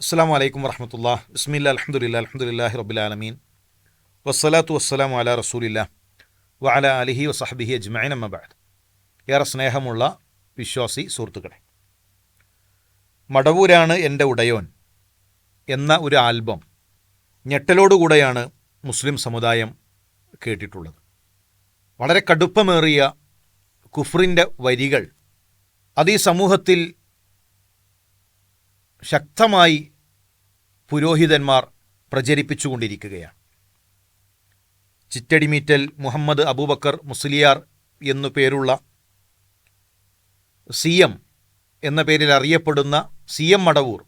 അസ്സലാമു അലൈക്കും വറഹ്മത്തുള്ളാഹി. ബിസ്മില്ലാഹിൽ അൽഹംദുലില്ലാഹി റബ്ബിൽ ആലമീൻ വസ്സലാത്തു വസ്സലാമു അലാ റസൂലില്ലാഹ് വഅലാ ആലിഹി വസഹ്ബിഹി അജ്മഈൻ അമ്മാ ബഅദ്. ഏറെ സ്നേഹമുള്ള വിശ്വാസി സുഹൃത്തുക്കളെ, മടവൂരാണ് എൻ്റെ ഉടയോൻ എന്ന ഒരു ആൽബം ഞെട്ടലോടുകൂടെയാണ് മുസ്ലിം സമുദായം കേട്ടിട്ടുള്ളത്. വളരെ കടുപ്പമേറിയ കുഫ്രിൻ്റെ വരികൾ അത് ഈ സമൂഹത്തിൽ ശക്തമായി പുരോഹിതന്മാർ പ്രചരിപ്പിച്ചുകൊണ്ടിരിക്കുകയാണ്. ചിറ്റടിമീറ്റൽ മുഹമ്മദ് അബൂബക്കർ മുസ്ലിയാർ എന്നു പേരുള്ള CM എന്ന പേരിൽ അറിയപ്പെടുന്ന CM മടവൂർ,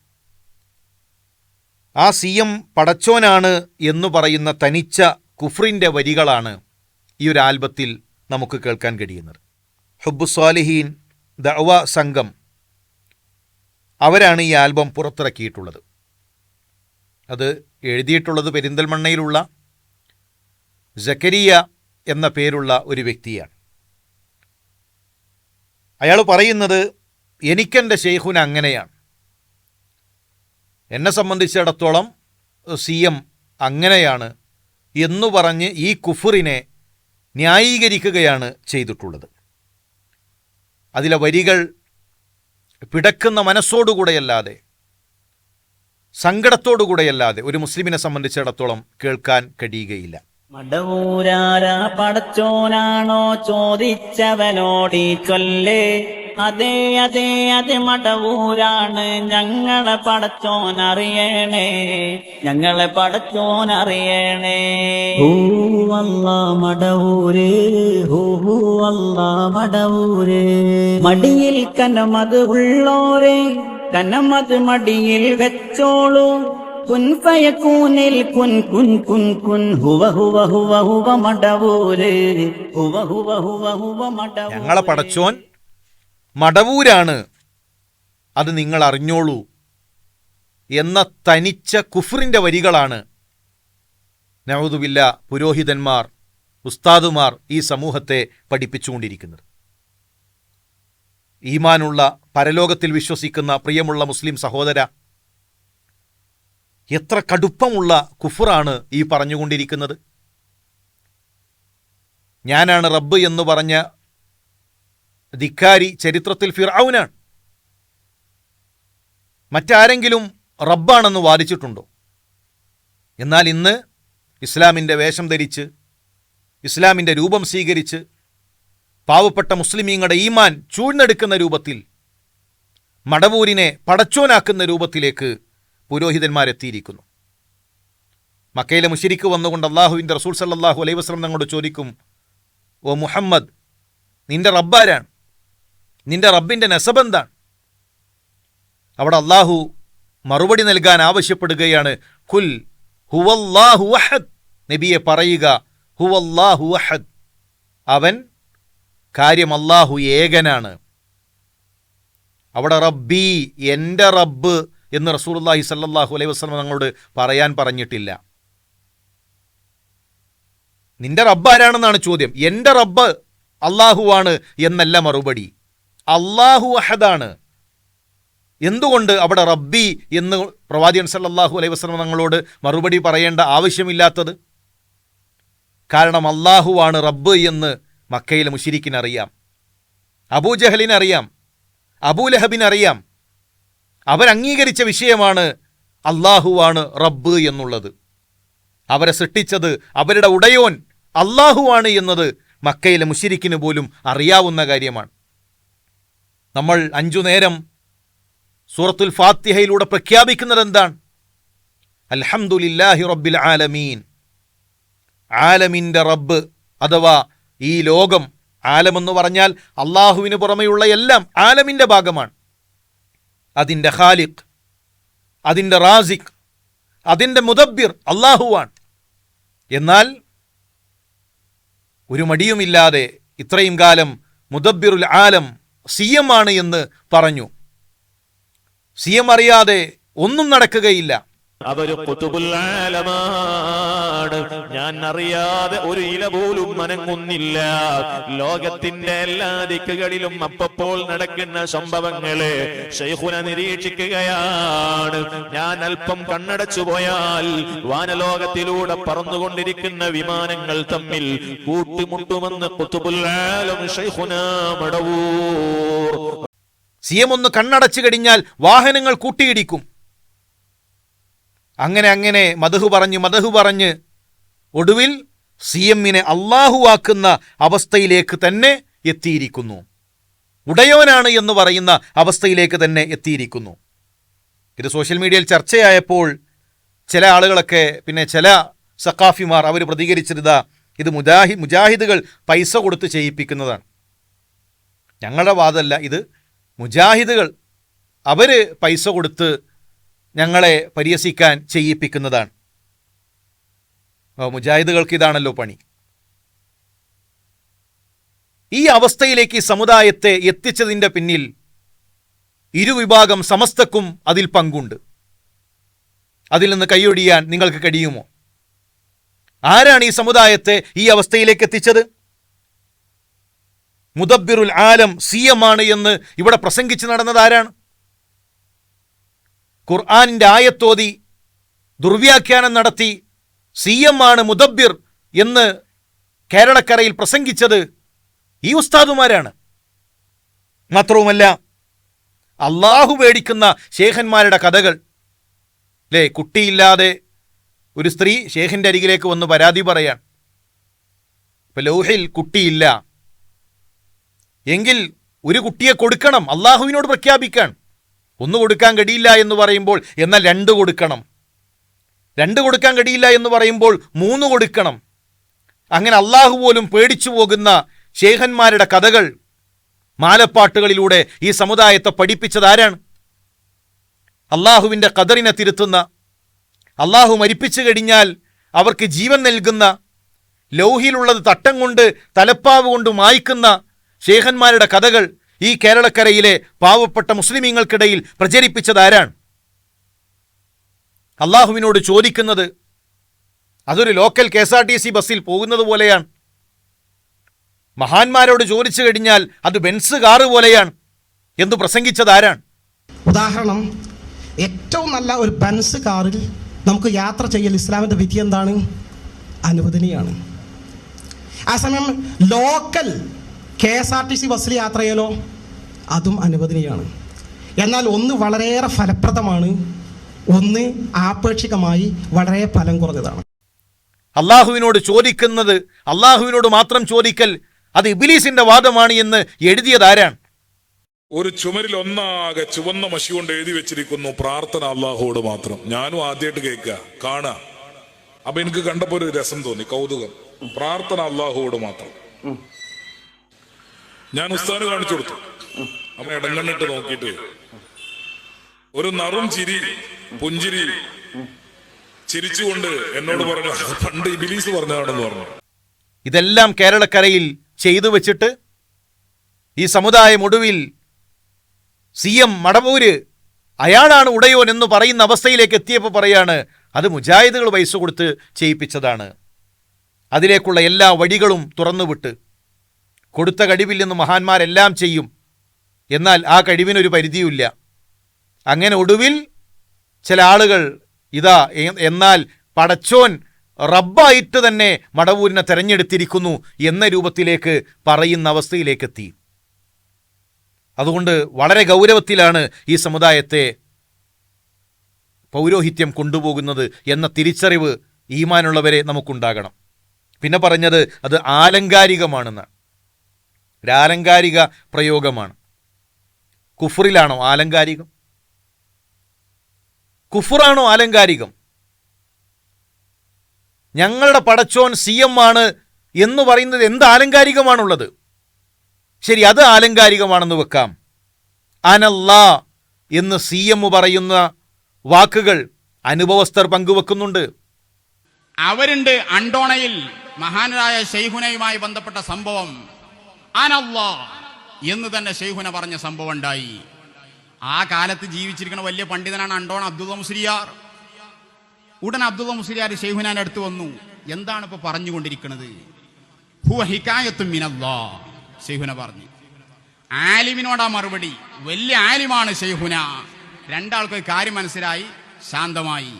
ആ CM പടച്ചോനാണ് എന്നു പറയുന്ന തനിച്ച കുഫ്രിൻ്റെ വരികളാണ് ഈ ഒരു ആൽബത്തിൽ നമുക്ക് കേൾക്കാൻ കഴിയുന്നത്. ഹുബ്ബുസ്വാലിഹീൻ ദഅവ സംഘം അവരാണ് ഈ ആൽബം പുറത്തിറക്കിയിട്ടുള്ളത്. അത് എഴുതിയിട്ടുള്ളത് പെരിന്തൽമണ്ണയിലുള്ള സക്കരിയ എന്ന പേരുള്ള ഒരു വ്യക്തിയാണ്. അയാൾ പറയുന്നത്, എനിക്കെൻ്റെ ഷെയ്ഖുന അങ്ങനെയാണ്, എന്നെ സംബന്ധിച്ചിടത്തോളം CM അങ്ങനെയാണ് എന്നു പറഞ്ഞ് ഈ കുഫറിനെ ന്യായീകരിക്കുകയാണ് ചെയ്തിട്ടുള്ളത്. അതിലെ വരികൾ പിടക്കുന്ന മനസ്സോടുകൂടെയല്ലാതെ, സങ്കടത്തോടുകൂടെയല്ലാതെ ഒരു മുസ്ലിമിനെ സംബന്ധിച്ചിടത്തോളം കേൾക്കാൻ കഴിയുകയില്ല. മടവൂരാരാ പടച്ചോനാണോ ചോദിച്ചവനോടി ചൊല്ലേ, അതെ അതെ അതെ മടവൂരാണ് ഞങ്ങളെ പടച്ചോനറിയണേ, ഞങ്ങളെ പടച്ചോനറിയണേ. ഹൂവല്ലാ മടവൂരേ, ഹൂവല്ലാ മടവൂരേ. മടിയിൽ കനമത് ഉള്ളോരേ, കനമത് മടിയിൽ വെച്ചോളൂ. കുൻ ഫയകൂനിൽ കുൻ കുൻ കുൻ കുൻ ഹുവ ഹുവ ഹുവ ഹുവ മടവൂരേ, ഹുവ ഹുവ ഹുവ ഹുവ മടവൂരേ. ഞങ്ങളെ പടച്ചോൻ മടവൂരാണ്, അത് നിങ്ങൾ അറിഞ്ഞോളൂ എന്ന തനിച്ച കുഫ്രിൻ്റെ വരികളാണ് നഊദുബില്ലാ പുരോഹിതന്മാർ, ഉസ്താദുമാർ ഈ സമൂഹത്തെ പഠിപ്പിച്ചുകൊണ്ടിരിക്കുന്നത്. ഈമാനുള്ള, പരലോകത്തിൽ വിശ്വസിക്കുന്ന പ്രിയമുള്ള മുസ്ലിം സഹോദര, എത്ര കടുപ്പമുള്ള കുഫറാണ് ഈ പറഞ്ഞുകൊണ്ടിരിക്കുന്നത്. ഞാനാണ് റബ്ബ് എന്ന് പറഞ്ഞ ധിക്കാരി ചരിത്രത്തിൽ ഫിർഔനാണ്. മറ്റാരെങ്കിലും റബ്ബാണെന്ന് വാദിച്ചിട്ടുണ്ടോ? എന്നാൽ ഇന്ന് ഇസ്ലാമിൻ്റെ വേഷം ധരിച്ച്, ഇസ്ലാമിൻ്റെ രൂപം സ്വീകരിച്ച്, പാവപ്പെട്ട മുസ്ലിമീങ്ങളുടെ ഈമാൻ ചൂഴ്ന്നെടുക്കുന്ന രൂപത്തിൽ, മടവൂരിനെ പടച്ചോനാക്കുന്ന രൂപത്തിലേക്ക് പുരോഹിതന്മാരെത്തിയിരിക്കുന്നു. മക്കയിലെ മുശ്രിക്ക് വന്നുകൊണ്ട് അള്ളാഹുവിൻ്റെ റസൂൽ സല്ലല്ലാഹു അലൈഹി വസല്ലം തങ്ങളോട് ചോദിക്കും, ഓ മുഹമ്മദ്, നിന്റെ റബ്ബാരാണ്? നിന്റെ റബ്ബിൻ്റെ നസബെന്താണ്? അവിടെ അള്ളാഹു മറുപടി നൽകാൻ ആവശ്യപ്പെടുകയാണ്. ഖുൽ ഹുവല്ലാഹു അഹദ്, നബിയെ പറയുക, ഹുവല്ലാഹു അഹദ്, അവൻ കാര്യം അള്ളാഹു ഏകനാണ്. അവിടെ റബ്ബി, എൻ്റെ റബ്ബ് എന്ന് റസൂലുള്ളാഹി സല്ലല്ലാഹു അലൈഹി വസല്ലം തങ്ങളോട് പറയാൻ പറഞ്ഞിട്ടില്ല. നിന്റെ റബ്ബ് ആരാണെന്നാണ് ചോദ്യം. എൻ്റെ റബ്ബ് അള്ളാഹുവാണ് എന്നല്ല മറുപടി. അള്ളാഹു അഹദാണ്. എന്തുകൊണ്ട് അവിടെ റബ്ബി എന്ന് പ്രവാചകൻ സല്ലല്ലാഹു അലൈഹി വസല്ലം തങ്ങളോട് മറുപടി പറയേണ്ട ആവശ്യമില്ലാത്തത്? കാരണം അള്ളാഹുവാണ് റബ്ബ് എന്ന് മക്കയിലെ മുശ്രിക്കിനറിയാം, അബൂജഹലിനറിയാം, അബൂലഹബിനറിയാം. അവരംഗീകരിച്ച വിഷയമാണ് അള്ളാഹുവാണ് റബ്ബ് എന്നുള്ളത്. അവരെ സൃഷ്ടിച്ചത് അവരുടെ ഉടയോൻ അള്ളാഹുവാണ് എന്നത് മക്കയിലെ മുശ്രിക്കിന് പോലും അറിയാവുന്ന കാര്യമാണ്. നമ്മൾ 5 നേരം സൂറത്തുൽ ഫാത്തിഹയിലൂടെ പ്രഖ്യാപിക്കുന്നത് എന്താണ്? അൽഹംദുലില്ലാഹി റബ്ബിൽ ആലമീൻ. ആലമിൻ്റെ റബ്ബ് അഥവാ ഈ ലോകം, ആലമെന്ന് പറഞ്ഞാൽ അള്ളാഹുവിന് പുറമെയുള്ള എല്ലാം ആലമിൻ്റെ ഭാഗമാണ്. അതിൻ്റെ ഖാലിഖ്, അതിൻ്റെ റാസിഖ്, അതിൻ്റെ മുദബ്ബിർ അള്ളാഹുവാണ്. എന്നാൽ ഒരു മടിയുമില്ലാതെ ഇത്രയും കാലം മുദബ്ബിറുൽ ആലം CM ആണ് എന്ന് പറഞ്ഞു. CM അറിയാതെ ഒന്നും നടക്കുകയില്ല. അതൊരു ഖുതുബുൽ ആലമാണ്. ഞാൻ അറിയാതെ ഒരു ഇല പോലും അനങ്ങുന്നില്ല. ലോകത്തിന്റെ എല്ലാ ദിക്കുകളിലും അപ്പപ്പോൾ നടക്കുന്ന സംഭവങ്ങളെ ശൈഖുന നിരീക്ഷിക്കുകയാണ്. ഞാൻ അല്പം കണ്ണടച്ചു പോയാൽ വാനലോകത്തിലൂടെ പറന്നുകൊണ്ടിരിക്കുന്ന വിമാനങ്ങൾ തമ്മിൽ കൂട്ടിമുട്ടുമെന്ന് ഖുതുബുൽ ആലം ശൈഖുന മടവൂർ. സിയം ഒന്ന് കണ്ണടച്ചു കഴിഞ്ഞാൽ വാഹനങ്ങൾ കൂട്ടിയിടിക്കും. അങ്ങനെ മദഹു പറഞ്ഞ് ഒടുവിൽ സിഎമ്മിനെ അള്ളാഹുവാക്കുന്ന അവസ്ഥയിലേക്ക് തന്നെ എത്തിയിരിക്കുന്നു. ഉടയോനാണ് എന്ന് പറയുന്ന അവസ്ഥയിലേക്ക് തന്നെ എത്തിയിരിക്കുന്നു. ഇത് സോഷ്യൽ മീഡിയയിൽ ചർച്ചയായപ്പോൾ ചില ആളുകളൊക്കെ, പിന്നെ ചില സഖാഫിമാർ അവർ പ്രതികരിച്ചിരുതാ, ഇത് മുജാഹിദുകൾ പൈസ കൊടുത്ത് ചെയ്യിപ്പിക്കുന്നതാണ്. ഞങ്ങളുടെ വാദമല്ല, ഇത് മുജാഹിദുകൾ അവർ പൈസ കൊടുത്ത് ഞങ്ങളെ പരിഹസിക്കാൻ ചെയ്യിപ്പിക്കുന്നതാണ്. മുജാഹിദുകൾക്ക് ഇതാണല്ലോ പണി. ഈ അവസ്ഥയിലേക്ക് സമുദായത്തെ എത്തിച്ചതിൻ്റെ പിന്നിൽ ഇരുവിഭാഗം സമസ്തക്കും അതിൽ പങ്കുണ്ട്. അതിൽ നിന്ന് കൈയൊഴിയാൻ നിങ്ങൾക്ക് കഴിയുമോ? ആരാണ് ഈ സമുദായത്തെ ഈ അവസ്ഥയിലേക്ക് എത്തിച്ചത്? മുദബ്ബിറുൽ ആലം സിയമാണ് എന്ന് ഇവിടെ പ്രസംഗിച്ച് നടന്നത് ആരാണ്? ഖുർആനിന്റെ ആയത്തോതി ദുർവ്യാഖ്യാനം നടത്തി സിയമാണ് മുദബ്ബിർ എന്ന് കേരളക്കരയിൽ പ്രസംഗിച്ചത് ഈ ഉസ്താദുമാരാണ്. മാത്രവുമല്ല, അള്ളാഹു പേടിക്കുന്ന ശേഖന്മാരുടെ കഥകൾ അല്ലേ, കുട്ടിയില്ലാതെ ഒരു സ്ത്രീ ശേഖിന്റെ അരികിലേക്ക് വന്ന് പരാതി പറയാൻ, ഇപ്പൊ ലൗഹിൽ കുട്ടിയില്ല എങ്കിൽ ഒരു കുട്ടിയെ കൊടുക്കണം, അള്ളാഹുവിനോട് പ്രഖ്യാപിക്കാൻ. ഒന്ന് കൊടുക്കാൻ കഴിയില്ല എന്ന് പറയുമ്പോൾ എന്നാൽ 2 കൊടുക്കണം, 2 കൊടുക്കാൻ കഴിയില്ല എന്ന് പറയുമ്പോൾ 3 കൊടുക്കണം. അങ്ങനെ അള്ളാഹു പോലും പേടിച്ചു പോകുന്ന ശേഖന്മാരുടെ കഥകൾ മാലപ്പാട്ടുകളിലൂടെ ഈ സമുദായത്തെ പഠിപ്പിച്ചതാരാണ്? അള്ളാഹുവിൻ്റെ ഖദറിനെ തിരുത്തുന്ന, അള്ളാഹു മരിപ്പിച്ചു കഴിഞ്ഞാൽ അവർക്ക് ജീവൻ നൽകുന്ന, ലൗഹിയിലുള്ളത് തട്ടം കൊണ്ട് തലപ്പാവ് കൊണ്ട് മായ്ക്കുന്ന ശേഖന്മാരുടെ കഥകൾ ഈ കേരളക്കരയിലെ പാവപ്പെട്ട മുസ്ലിമീങ്ങൾക്കിടയിൽ പ്രചരിപ്പിച്ചതാരാണ്? അള്ളാഹുവിനോട് ചോദിക്കുന്നത് അതൊരു ലോക്കൽ KSRTC ബസ്സിൽ പോകുന്നത് പോലെയാണ്. മഹാന്മാരോട് ചോദിച്ചു കഴിഞ്ഞാൽ അത് ബെൻസ് കാറ് പോലെയാണ് എന്ന് പ്രസംഗിച്ചതാരാണ്? ഉദാഹരണം, ഏറ്റവും നല്ല ഒരു ബെൻസ് കാറിൽ നമുക്ക് യാത്ര ചെയ്യൽ ഇസ്ലാമിൻ്റെ വിധി എന്താണ്? അനുവദനീയാണ്. ആ സമയം ലോക്കൽ KSRTC ബസ്സിൽ യാത്ര ചെയ്യലോ അതും അനുവദനീയാണ്. എന്നാൽ ഒന്ന് വളരെയേറെ ഫലപ്രദമാണ്, ഒന്ന് ആപേക്ഷികമായി വളരെ ഫലം കുറഞ്ഞതാണ്. അള്ളാഹുവിനോട് ചോദിക്കുന്നത്, അള്ളാഹുവിനോട് മാത്രം ചോദിക്കൽ അത് ഇബ്ലീസിന്റെ വാദമാണ് എന്ന് എഴുതിയതാരാണ്? ഒരു ചുമരിൽ ഒന്നാകെ ചുവന്ന മഷി കൊണ്ട് എഴുതി വെച്ചിരിക്കുന്നു, പ്രാർത്ഥന അള്ളാഹുവോട് മാത്രം. ഞാനും ആദ്യമായിട്ട് കേൾക്കുക കാണാ, അപ്പൊ എനിക്ക് കണ്ടപ്പോ ഒരു രസം തോന്നി, കൗതുകം. പ്രാർത്ഥന അള്ളാഹുവോട് മാത്രം. ഞാൻ ഉസ്താദിന് കാണിച്ചു കൊടുത്തു. അമ്മ ഇടങ്ങണ്ണിട്ട് നോക്കിയിട്ട് ഒരു നറും ചിരി, പുഞ്ചിരി ചിരിച്ചുകൊണ്ട് എന്നോട് പറഞ്ഞു, പണ്ട് ഇബ്ലീസ് പറഞ്ഞതാണെന്ന് പറഞ്ഞു. ഇതെല്ലാം കേരളക്കരയിൽ ചെയ്തു വെച്ചിട്ട് ഈ സമുദായം ഒടുവിൽ CM മടവൂര് അയാളാണ് ഉടയോൻ എന്ന് പറയുന്ന അവസ്ഥയിലേക്ക് എത്തിയപ്പോൾ പറയാണ് അത് മുജാഹിദുകൾ പൈസ കൊടുത്ത് ചെയ്യിപ്പിച്ചതാണ്. അതിലേക്കുള്ള എല്ലാ വഴികളും തുറന്നുവിട്ട് കൊടുത്ത കഴിവിൽ നിന്ന് മഹാന്മാരെല്ലാം ചെയ്യും, എന്നാൽ ആ കഴിവിനൊരു പരിധിയുമില്ല. അങ്ങനെ ഒടുവിൽ ചില ആളുകൾ ഇതാ എന്നാൽ പടച്ചോൻ റബ്ബായിട്ട് തന്നെ മടവൂരിനെ തെരഞ്ഞെടുത്തിരിക്കുന്നു എന്ന രൂപത്തിലേക്ക് പറയുന്ന അവസ്ഥയിലേക്കെത്തി. അതുകൊണ്ട് വളരെ ഗൗരവത്തിലാണ് ഈ സമുദായത്തെ പൗരോഹിത്യം കൊണ്ടുപോകുന്നത് എന്ന തിരിച്ചറിവ് ഈമാനുള്ളവരെ നമുക്കുണ്ടാകണം. പിന്നെ പറഞ്ഞത് അത് ആലങ്കാരികമാണെന്നാണ്. ഒരാലങ്കാരിക പ്രയോഗമാണ്. കുഫറിലാണോ ആലങ്കാരികം? കുഫറാണോ ആലങ്കാരികം? ഞങ്ങളുടെ പടച്ചോൻ CM ആണ് എന്ന് പറയുന്നത് എന്ത് ആലങ്കാരികമാണുള്ളത്? ശരി, അത് ആലങ്കാരികമാണെന്ന് വെക്കാം. അനല്ലാ എന്ന് CM പറയുന്ന വാക്കുകൾ അനുഭവസ്ഥർ പങ്കുവെക്കുന്നുണ്ട്. അവരുണ്ട് അണ്ടോണയിൽ മഹാനായ ശൈഖുനയുമായി ബന്ധപ്പെട്ട സംഭവം. അനല്ലാ എന്ന് തന്നെ ശൈഖുന പറഞ്ഞ സംഭവം ഉണ്ടായി. ആ കാലത്ത് ജീവിച്ചിരിക്കുന്ന വലിയ പണ്ഡിതനാണ് അണ്ടോണ അബ്ദുള്ള മുസ്ലിയാർ. ഉടൻ അബ്ദുള്ള മുസ്ലിയാർ ശൈഖുനാന്റെ അടുത്ത് വന്നു. എന്താണ് ഇപ്പൊ പറഞ്ഞുകൊണ്ടിരിക്കുന്നത്? ഹുവ ഹികായത്തും മിനല്ലാഹ്, ശൈഖുന പറഞ്ഞു. ആലിമിനോടാ മറുപടി. വലിയ ആലിമാണ് ശൈഖുന. രണ്ടാൾക്ക് കാര്യം മനസ്സിലായി, ശാന്തമായി.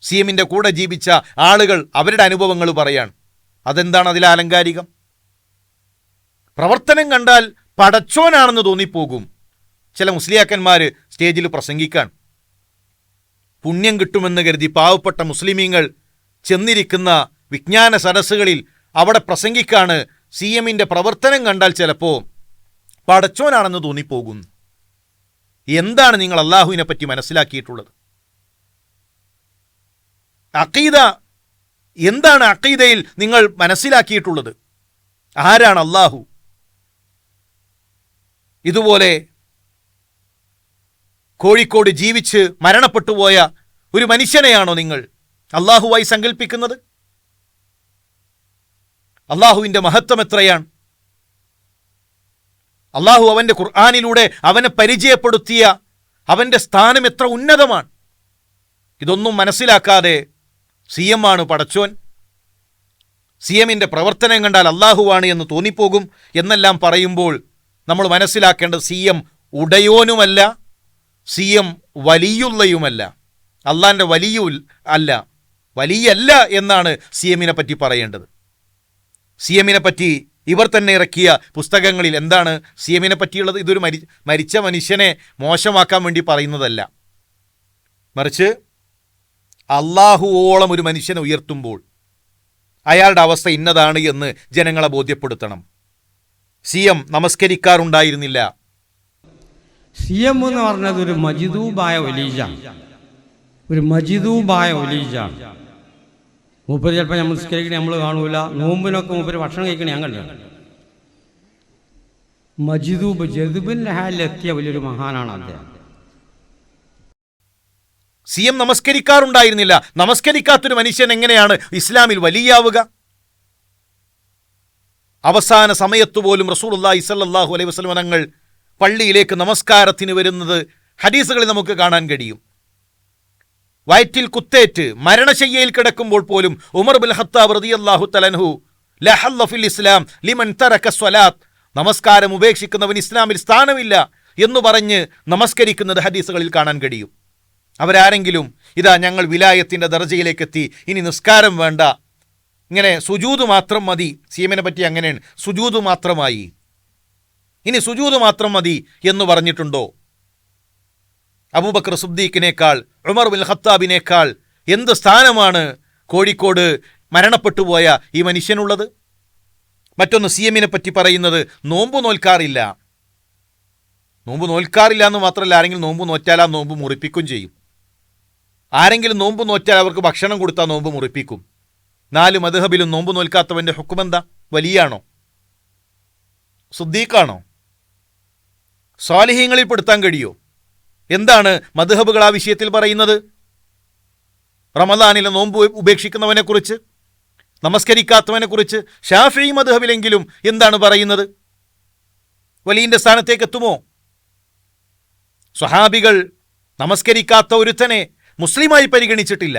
സി എമ്മിൻ്റെ കൂടെ ജീവിച്ച ആളുകൾ അവരുടെ അനുഭവങ്ങൾ പറയാണ്. അതെന്താണ് അതിൽ ആലങ്കാരികം? പ്രവർത്തനം കണ്ടാൽ പടച്ചോനാണെന്ന് തോന്നിപ്പോകും. ചില മുസ്ലിയാക്കന്മാർ സ്റ്റേജിൽ പ്രസംഗിക്കാൻ പുണ്യം കിട്ടുമെന്ന് കരുതി പാവപ്പെട്ട മുസ്ലിമീങ്ങൾ ചെന്നിരിക്കുന്ന വിജ്ഞാന സദസ്സുകളിൽ അവിടെ പ്രസംഗിക്കാണ്. സി എമ്മിൻ്റെ പ്രവർത്തനം കണ്ടാൽ ചിലപ്പോൾ പടച്ചോനാണെന്ന് തോന്നിപ്പോകും. എന്താണ് നിങ്ങൾ അള്ളാഹുവിനെ പറ്റി മനസ്സിലാക്കിയിട്ടുള്ളത്? അഖീദ എന്താണ്? അഖീദയിൽ നിങ്ങൾ മനസ്സിലാക്കിയിട്ടുള്ളത് ആരാണ് അള്ളാഹു? ഇതുപോലെ കോഴിക്കോട് ജീവിച്ച് മരണപ്പെട്ടുപോയ ഒരു മനുഷ്യനെയാണോ നിങ്ങൾ അള്ളാഹുവായി സങ്കല്പിക്കുന്നത്? അള്ളാഹുവിൻ്റെ മഹത്വം എത്രയാണ്! അള്ളാഹു അവൻ്റെ ഖുർആനിലൂടെ അവനെ പരിചയപ്പെടുത്തിയ അവൻ്റെ സ്ഥാനം എത്ര ഉന്നതമാണ്! ഇതൊന്നും മനസ്സിലാക്കാതെ സി എം ആണ് പടച്ചോൻ, സി എമ്മിൻ്റെ പ്രവർത്തനം കണ്ടാൽ അള്ളാഹുവാണ് എന്ന് തോന്നിപ്പോകും എന്നെല്ലാം പറയുമ്പോൾ നമ്മൾ മനസ്സിലാക്കേണ്ടത് സി എം ഉടയോനുമല്ല, സി എം വലിയുള്ളയുമല്ല, അള്ളാൻ്റെ വലിയ അല്ല, വലിയല്ല എന്നാണ് സി എമ്മിനെ പറ്റി പറയേണ്ടത്. സി എമ്മിനെ പറ്റി ഇവർ തന്നെ ഇറക്കിയ പുസ്തകങ്ങളിൽ എന്താണ് സി എമ്മിനെ പറ്റിയുള്ളത്? ഇതൊരു മരിച്ച മനുഷ്യനെ മോശമാക്കാൻ വേണ്ടി പറയുന്നതല്ല, മറിച്ച് അള്ളാഹുവോളം ഒരു മനുഷ്യനെ ഉയർത്തുമ്പോൾ അയാളുടെ അവസ്ഥ ഇന്നതാണ് എന്ന് ജനങ്ങളെ ബോധ്യപ്പെടുത്തണം. സി എം നമസ്കരിക്കാറുണ്ടായിരുന്നില്ല. സി എം എന്ന് പറഞ്ഞത് ഒരു മജിദൂബായ ഒലീജാണ്, ഒരു മജിദൂബായ ഒലീജാണ്. മൂപ്പര് ചിലപ്പോൾ നമസ്കരിക്കണേ നമ്മൾ കാണൂല, നോമ്പിനൊക്കെ മൂപ്പര് ഭക്ഷണം കഴിക്കണേ ഞാൻ കണ്ടു. മജിദൂബ് ജദുബിൻ്റെ ഹാലിലെത്തിയ വലിയൊരു മഹാനാണ് അദ്ദേഹം. C M നമസ്കരിക്കാറുണ്ടായിരുന്നില്ല. നമസ്കരിക്കാത്തൊരു മനുഷ്യൻ എങ്ങനെയാണ് ഇസ്ലാമിൽ വലിയാവുക? അവസാന സമയത്ത് പോലും റസൂലുള്ളാഹി സ്വല്ലല്ലാഹു അലൈഹി വസല്ലം തങ്ങൾ പള്ളിയിലേക്ക് നമസ്കാരത്തിന് വരുന്നത് ഹദീസുകളിൽ നമുക്ക് കാണാൻ കഴിയും. വയറ്റിൽ കുത്തേറ്റ് മരണശയ്യയിൽ കിടക്കുമ്പോൾ പോലും ഉമർ ബിൻ ഖത്താബ് റളിയല്ലാഹു തആല അൻഹു ലാ ഹല്ല ഫിൽ ഇസ്ലാം ലിമൻ തറക സ്വലാത്ത്, നമസ്കാരം ഉപേക്ഷിക്കുന്നവൻ ഇസ്ലാമിൽ സ്ഥാനമില്ല എന്ന് പറഞ്ഞ് നമസ്കരിക്കുന്നത് ഹദീസുകളിൽ കാണാൻ കഴിയും. അവരാരെങ്കിലും ഇതാ ഞങ്ങൾ വിലായത്തിൻ്റെ ദർജയിലേക്ക് എത്തി, ഇനി നിസ്കാരം വേണ്ട, ഇങ്ങനെ സുജൂദ് മാത്രം മതി, സി എമ്മിനെ പറ്റി അങ്ങനെയാണ്, സുജൂദ് മാത്രമായി, ഇനി സുജൂദ് മാത്രം മതി എന്ന് പറഞ്ഞിട്ടുണ്ടോ? അബൂബക്കർ സിദ്ദീഖിനേക്കാൾ ഉമർ ബിൻ ഖത്താബിനേക്കാൾ എന്ത് സ്ഥാനമാണ് കോഴിക്കോട് മരണപ്പെട്ടുപോയ ഈ മനുഷ്യനുള്ളത്? മറ്റൊന്ന്, സി എമ്മിനെ പറ്റി പറയുന്നത് നോമ്പ് നോൽക്കാറില്ല. നോമ്പ് നോൽക്കാറില്ല എന്ന് മാത്രമല്ല, ആരെങ്കിലും നോമ്പ് നോറ്റാൽ ആ നോമ്പ് മുറിപ്പിക്കും ചെയ്യും. ആരെങ്കിലും നോമ്പ് നോറ്റാൽ അവർക്ക് ഭക്ഷണം കൊടുത്താൽ നോമ്പ് മുറിപ്പിക്കും. 4 മദ്ഹബിലും നോമ്പ് നോൽക്കാത്തവൻ്റെ ഹുക്കുമെന്താ? വലിയാണോ? സിദ്ദീഖാണോ? സ്വാലിഹീങ്ങളിൽ പെടുത്താൻ കഴിയോ? എന്താണ് മദ്ഹബുകൾ ആ വിഷയത്തിൽ പറയുന്നത്? റമദാനിലെ നോമ്പ് ഉപേക്ഷിക്കുന്നവനെക്കുറിച്ച്, നമസ്കരിക്കാത്തവനെക്കുറിച്ച് ഷാഫിഈ മദ്ഹബിലെങ്കിലും എന്താണ് പറയുന്നത്? വലിയൻ്റെ സ്ഥാനത്തേക്ക് എത്തുമോ? സ്വഹാബികൾ നമസ്കരിക്കാത്ത ഒരുത്തനെ മുസ്ലിമായി പരിഗണിച്ചിട്ടില്ല.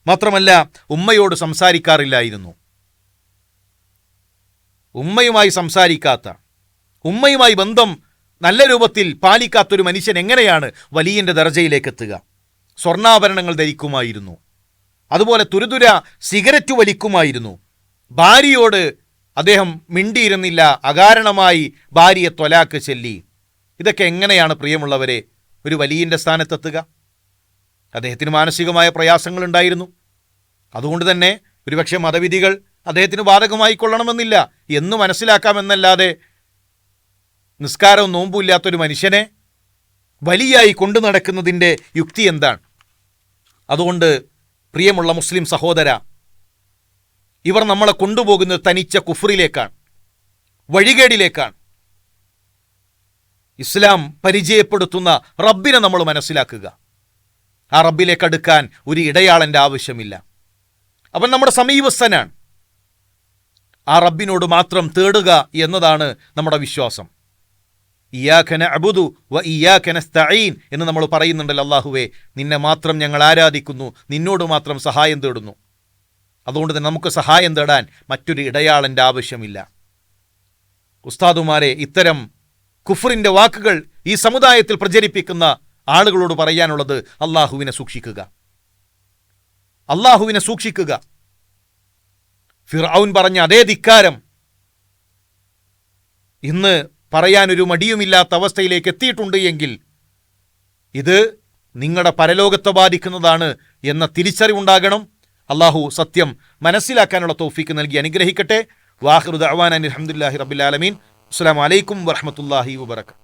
മാത്രമല്ല ഉമ്മയോട് സംസാരിക്കാറില്ലായിരുന്നു. ഉമ്മയുമായി സംസാരിക്കാത്ത, ഉമ്മയുമായി ബന്ധം നല്ല രൂപത്തിൽ പാലിക്കാത്തൊരു മനുഷ്യൻ എങ്ങനെയാണ് വലിയൻ്റെ ദർജയിലേക്ക് എത്തുക? സ്വർണ്ണാഭരണങ്ങൾ ധരിക്കുമായിരുന്നു, അതുപോലെ തുരുതുര സിഗരറ്റ് വലിക്കുമായിരുന്നു. ഭാര്യയോട് അദ്ദേഹം മിണ്ടിയിരുന്നില്ല, അകാരണമായി ഭാര്യയെ ത്വലാക്ക് ചൊല്ലി. ഇതൊക്കെ എങ്ങനെയാണ് പ്രിയമുള്ളവരെ ഒരു വലിയൻ്റെ സ്ഥാനത്തെത്തുക? അദ്ദേഹത്തിന് മാനസികമായ പ്രയാസങ്ങളുണ്ടായിരുന്നു. അതുകൊണ്ട് തന്നെ ഒരുപക്ഷെ മതവിധികൾ അദ്ദേഹത്തിന് ബാധകമായി കൊള്ളണമെന്നില്ല എന്ന് മനസ്സിലാക്കാമെന്നല്ലാതെ നിസ്കാരവും നോമ്പും ഇല്ലാത്തൊരു മനുഷ്യനെ വലിയായി കൊണ്ടു നടക്കുന്നതിൻ്റെ യുക്തി എന്താണ്? അതുകൊണ്ട് പ്രിയമുള്ള മുസ്ലിം സഹോദര, ഇവർ നമ്മളെ കൊണ്ടുപോകുന്നത് തനിച്ച കുഫ്രിലേക്കാണ്, വഴികേടിലേക്കാണ്. ഇസ്ലാം പരിചയപ്പെടുത്തുന്ന റബ്ബിനെ നമ്മൾ മനസ്സിലാക്കുക. ആ റബ്ബിലേക്ക് അടുക്കാൻ ഒരു ഇടയാളൻ്റെ ആവശ്യമില്ല. അവൻ നമ്മുടെ സമീപസ്ഥനാണ്. ആ റബ്ബിനോട് മാത്രം തേടുക എന്നതാണ് നമ്മുടെ വിശ്വാസം. ഇയ്യാക നഅ്ബുദു വ ഇയ്യാക നസ്തഈൻ എന്ന് നമ്മൾ പറയുന്നുണ്ടല്ലോ. അല്ലാഹുവേ, നിന്നെ മാത്രം ഞങ്ങൾ ആരാധിക്കുന്നു, നിന്നോട് മാത്രം സഹായം തേടുന്നു. അതുകൊണ്ട് തന്നെ നമുക്ക് സഹായം തേടാൻ മറ്റൊരു ഇടയാളൻ്റെ ആവശ്യമില്ല. ഉസ്താദുമാരെ, ഇത്തരം കുഫറിൻ്റെ വാക്കുകൾ ഈ സമുദായത്തിൽ പ്രചരിപ്പിക്കുന്ന ആളുകളോട് പറയാനുള്ളത് അള്ളാഹുവിനെ സൂക്ഷിക്കുക, അള്ളാഹുവിനെ സൂക്ഷിക്കുക. ഫിർഔൻ പറഞ്ഞ അതേ ധിക്കാരം ഇന്ന് പറയാനൊരു മടിയുമില്ലാത്ത അവസ്ഥയിലേക്ക് എത്തിയിട്ടുണ്ട് എങ്കിൽ ഇത് നിങ്ങളുടെ പരലോകത്തെ ബാധിക്കുന്നതാണ് എന്ന തിരിച്ചറിവുണ്ടാകണം. അള്ളാഹു സത്യം മനസ്സിലാക്കാനുള്ള തൗഫീക്ക് നൽകി അനുഗ്രഹിക്കട്ടെ. വാഖിറു ദഅ്വാനാ അൽഹംദുലില്ലാഹി റബ്ബിൽ ആലമീൻ. അസ്സലാമു അലൈക്കും വറഹ്മത്തുള്ളാഹി വബറകാതുഹു.